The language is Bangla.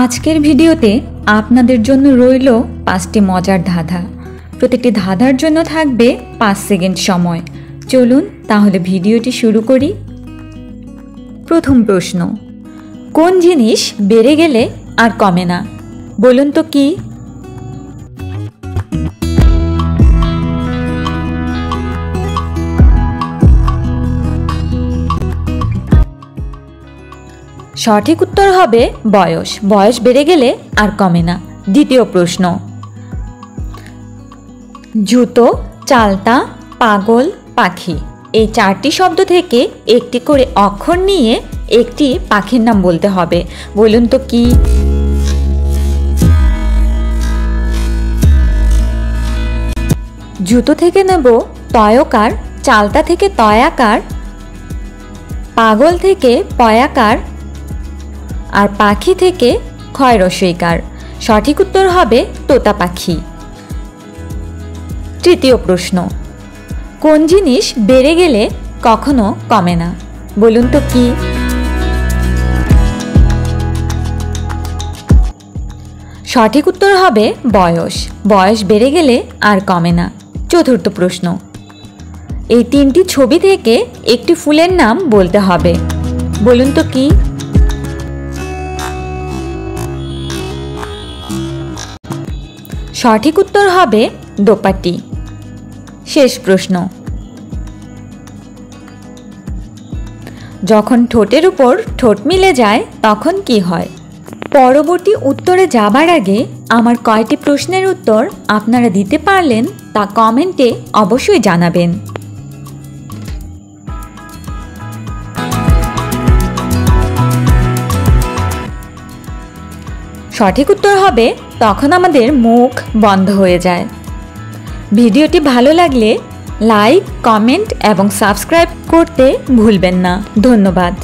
আজকের ভিডিওতে আপনাদের জন্য রইল 5টি মজার ধাঁধা। প্রতিটি ধাঁধার জন্য থাকবে 5 সেকেন্ড সময়। চলুন তাহলে ভিডিওটি শুরু করি। প্রথম প্রশ্ন, কোন জিনিস বেড়ে গেলে আর কমে না? বলুন তো কি? সঠিক উত্তর হবে বয়স। বয়স বেড়ে গেলে আর কমে না। দ্বিতীয় প্রশ্ন, জুতো, চালতা, পাগল, পাখি এই 4টি শব্দ থেকে একটি করে অক্ষর নিয়ে একটি পাখির নাম বলতে হবে। বলুন তো কি? জুতো থেকে নেব তয়কার, চালতা থেকে তয়াকার, পাগল থেকে পয়াকার আর পাখি থেকে ক্ষয় রস্বইকার। সঠিক উত্তর হবে তোতা পাখি। তৃতীয় প্রশ্ন, কোন জিনিস বেড়ে গেলে কখনো কমে না? বলুন তো কি? সঠিক উত্তর হবে বয়স। বয়স বেড়ে গেলে আর কমে না। চতুর্থ প্রশ্ন, এই 3টি ছবি থেকে একটি ফুলের নাম বলতে হবে। বলুন তো কি? সঠিক উত্তর হবে দোপাটি। শেষ প্রশ্ন, যখন ঠোঁটের উপর ঠোঁট মিলে যায় তখন কি হয়? পরবর্তী উত্তরে যাবার আগে আমার কয়টি প্রশ্নের উত্তর আপনারা দিতে পারলেন তা কমেন্টে অবশ্যই জানাবেন। সঠিক উত্তর হবে তখন আমাদের মুখ বন্ধ হয়ে যায়। ভিডিওটি ভালো লাগলে লাইক, কমেন্ট এবং সাবস্ক্রাইব করতে ভুলবেন না। ধন্যবাদ।